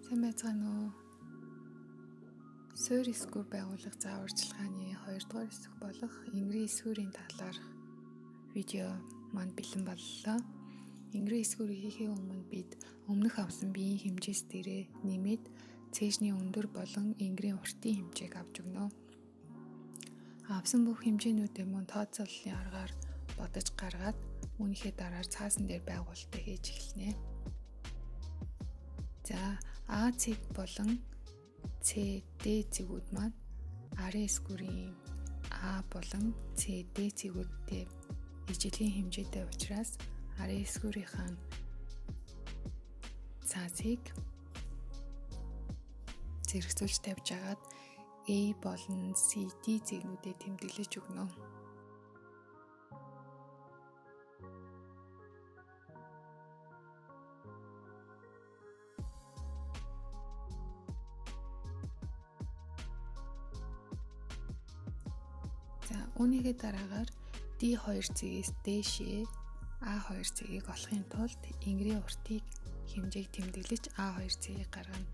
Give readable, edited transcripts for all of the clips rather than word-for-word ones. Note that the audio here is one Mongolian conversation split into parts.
Сайн байцгаана уу? Суурь эсгүүр байгуулах зааварчилгааны 2 дугаар хэсэг болох Ингрийн эсгүүрийн талаар видео манд бэлэн боллоо. Ингрийн эсгүүрийг хийхээ өмнө бид өмнөх авсан биеийн хэмжээс дээрээ нэмээд цээжний өндөр болон Ингрийн уртын хэмжээг авч өгнө. Авсан бүх хэмжээнүүдээ мөн тооцооллын аргаар бодож гаргаад үүнийхээ дараа цаасан дээр байгуулалтаа хийж эхэлнэ. За А цэг болон CD цэгүүд маань арын эсгүүрийн А болон CD цэгүүдтэй ижилхэн хэмжээтэй учраас арын эсгүүрийнхаа цаазыг зэрэгцүүлж тавьж агаад A болон CD цэгнүүдэд тэмдэглэж өгнө. За үүнийхээ дараагаар D2 цэгээс дээшээ A2 цэгийг олохын тулд Ингрийн уртыг хэмжээг тэмдэглэж A2 цэгийг гаргана.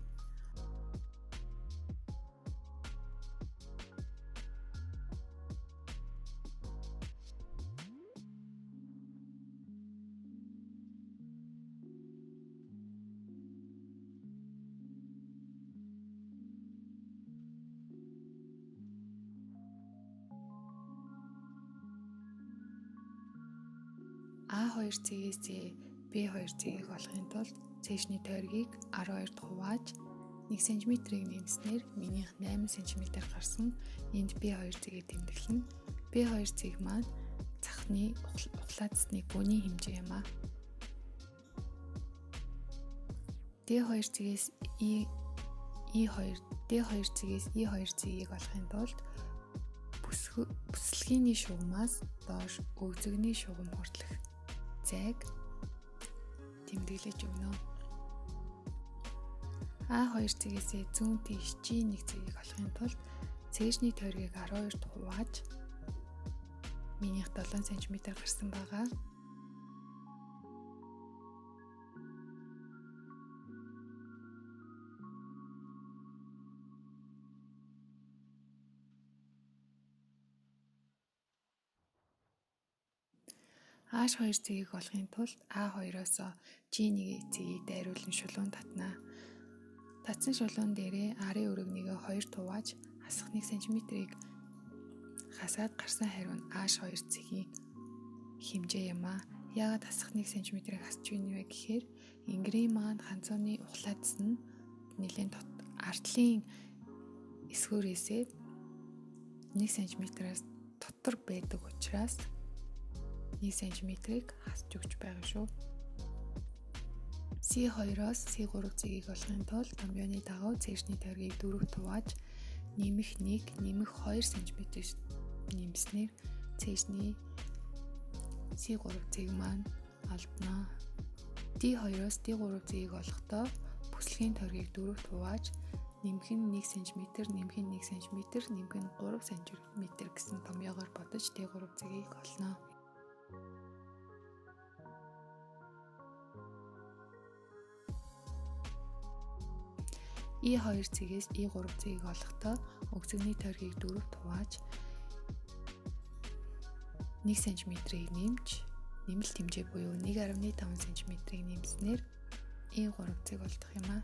A2 цэгээс B2 цэгийг олохын тулд цээжний тойргийг 12-д хувааж 1 см-ийг нэмснээр минийх 8 см гарсан энд B2 цэгийг тэмдэглэнэ. B2 цэг маань цахны ухлаацсны бүний хэмжээ юм а. D2 цэгээс D2 цэгээс E2 цэгийг олохын тулд бүслэгийн шугамаас доош өгзөгний шугам хүртэлх зайг тэмдэглэж өгнө. A2 цэгээс зүүн тийш G1 цэгийг олохын тулд цээжний тойргийг 12-д хувааж минийх 7 см гарсан байгаа. H2 цэгийг олохын тулд A2-оос G1 цэгийг дайруулан шулуун татнаа. Татсан шулуун дээрээ арын өргөнийг 2 хувааж хасах 1 см-ийг хасаад гарсан хариу нь H2 цэгийн хэмжээ юм а. Яагаад хасах 1 см-ийг хасч байна вэ гэхээр Ингрийн маань ханцооны ухлаацс нь нэлээд артлын эсгүүрээсээ 1 см-аас дотор байдаг учраас 1 см-ийг хасч өгч байгаа шүү. C2-оос C3 цэгийг олохын тулд томьёоны дагуу цээжний тойргийг 4-т хувааж нэмэх 1, нэмэх 2 см нэмснээр цээжний C3 цэг маань олдно. D2-оос D3 цэгийг олохдоо бүслэгийн тойргийг 4-т хувааж нэмэх нь 1 см, нэмэх нь 1 см, нэмэх нь 3 см гэсэн томьёогоор бодож D3 цэгийг олно. E2 цэгээс E3 цэгийг олохдоо өгзөгний тойргийг 4-т хувааж 1 см-ийг нэмж нэмэлт хэмжээ буюу 1.5 см-ийг нэмснээр E3 цэг олдох юм а.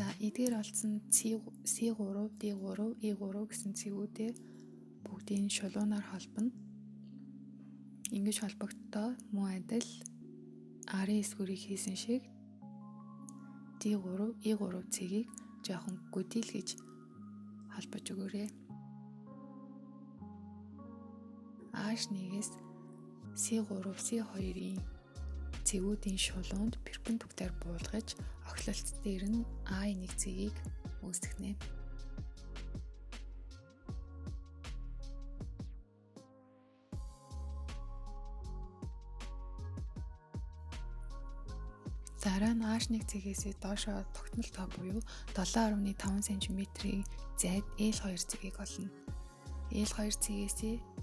За эдгээр олдсон C3, D3, E3 гэсэн цэгүүдээ бүгдийг шулуунаар холбоно. Ингэж холбогдтоо мөн адил арын эсгүүрийг хийсэн шиг D3, E3 цэгийг жоохон гүдийлгэж холбож өгөөрэй. H1-ээс C3, C2-ийн цэгүүдийн шулуунд перпендикуляр буулгаж охилолц дээр нь A1 цэгийг үүсгэнэ. Дараа нь H1 цэгээс доошоо тогтмол тоо буюу 7.5 см-ийн зайд L2 цэгийг олно. L2 цэгээс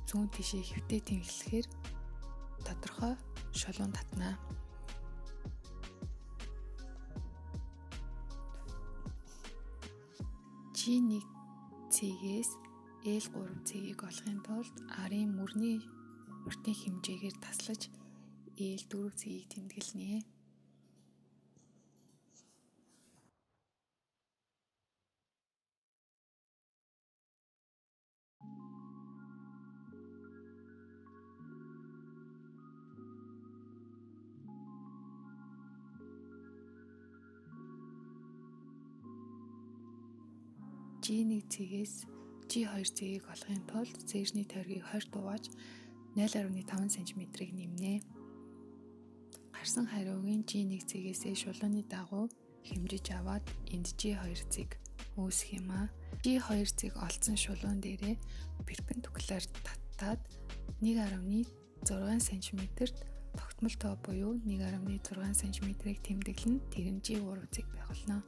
зүүн тишээ хэвтээ тэмдэглэхээр тодорхой шулуун татна. G1 цэгээс L3 цэгийг олохын тулд арын мөрний уртын хэмжээгээр таслаж L4 цэгийг тэмдэглэнэ. G1 цэгээс G2 цэгийг олохын тулд цэжний тойргийг 20 дувааж 0.5 см-ийг нэмнэ. Гарсан хариугийн G1 цэгээсээ шулууны дагуу хэмжиж аваад энд G2 цэг үүсэх юм а. G2 цэг олдсон шулуун дээрээ перпендикулаар татаад 1.6 см-т тогтмол тоо буюу 1.6 см-ийг тэмдэглэн тэр нь G3 цэг байх болно.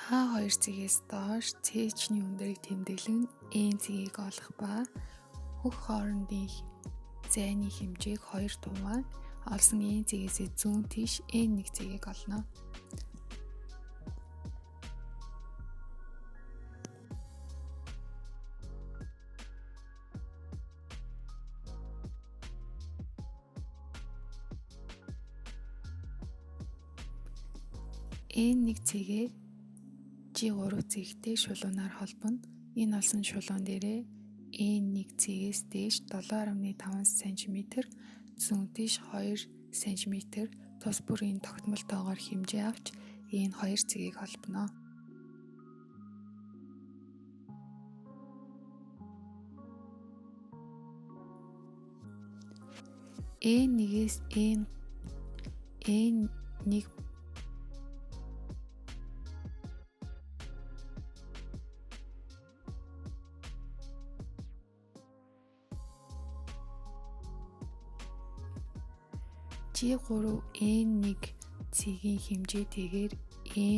А2 цэгээс доош цэжний өндрийг тэмдэглэн N цэгийг олох ба хөх хоорондын зайны хэмжээг 2 туваад олсон N цэгээс зүүн тийш N1 цэгийг олно. N1 цэгээ G3 цэгтэй шулуунаар холбоно. Энэ олсон шулуун дээрээ N1 цэгээс дээш 7.5 см, зүүн тийш 2 см тус бүрийн тогтмол тоогоор хэмжээ авч энэ 2 цэгийг холбоно. N1-ээс N1 G3 N1 цэгийн хэмжээтэйгээр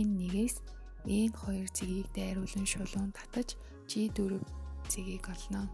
N1-ээс N2 цэгийг дайруулан шулуун татаж G4 цэгийг олно.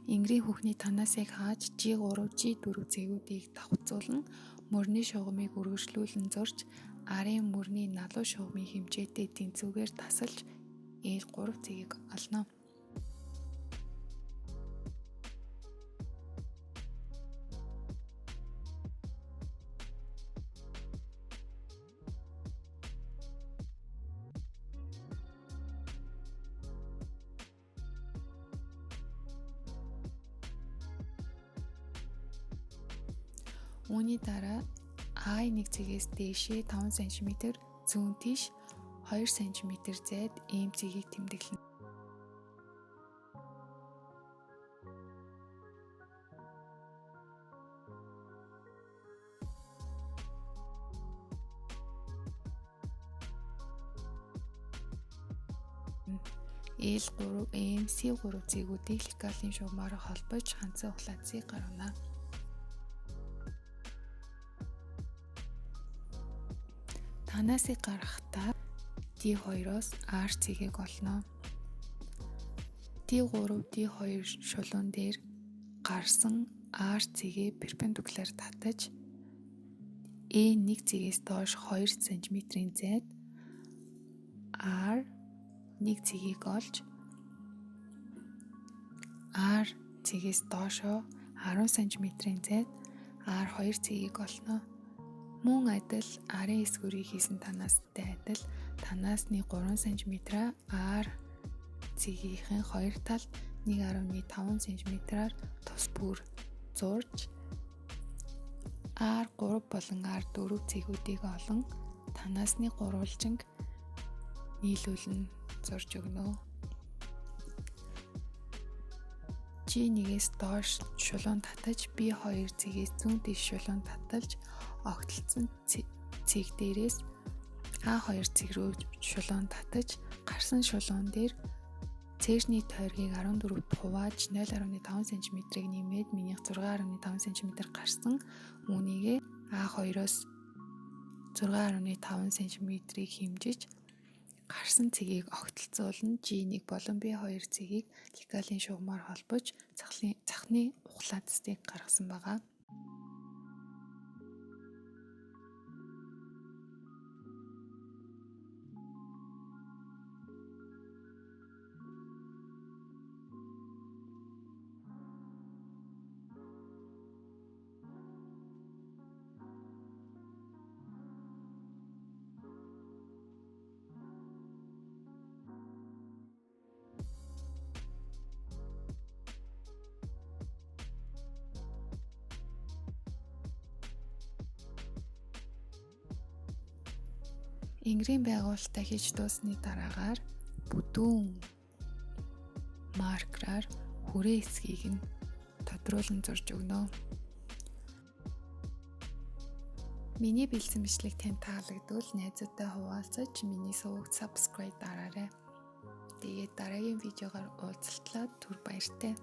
Ингэрийн хүүхний танаасыг хааж G3, G4 цэгүүдийг давхцуулан мөрний шугамыг үргэлжлүүлэн зурж арын мөрний налуу шугамын хэмжээтэй тэнцвүүгээр тасалж L3 цэгийг олно. Үүний дараа A1 цэгээс дээшээ 5 см, зүүн тийш 2 см зайд ийм цэгийг тэмдэглэнэ. L3, M, C3 цэгүүдийг лекалын шугамаар холбож хандсан ухлаацыг гаргана. Танаасыг гаргахдаа D2-оос R цэгийг олно. D3, D2 шулуун дээр гарсан R цэгээ перпендикулаар татаж E1 цэгээс доош 2 см-ийн зайд R1 цэгийг олж R цэгээс доошоо 10 см-ийн зайд R2 цэгийг олно. Мөн адил арын эсгүрийг хийсэн танаастай адил танаасны 3 см-аар R цэгийн хоёр талд 1.5 см-аар тус бүр зурж R3 болон R4 цэгүүдийг олон танаасны гурвалжинг нийлүүлэн зурж өгнө. G1-ээс доош шулуун татаж B2 цэгээс зүүн дэш шулуун таталж огтлцсон цэг дээрээс A2 цэг рүү шулуун татаж гарсан шулуун дээр цээжний тойргийг 14-т хувааж 0.5 см-ийг нэмээд минийх 6.5 см гарсан үүнийгээ A2-оос 6.5 см-ийг хэмжиж гарсан цэгийг огтлцуулан G1 болон B2 цэгийг лекалийн шугамаар холбож цахны ухлаацтыг гаргасан байгаа. Ингэрийн байгуулалтаа хийж дуусны дараагаар бүдүүн маркераар хүрээ эсгийг нь тодруулан зурж өгнө. Миний бэлдсэн бичлэг танд таалагдвал найзуудтай хуваалцаж миний сувагт subscribe дараарай. Тэгээд дараагийн видеогоор уулзалтлаа түр баяртай.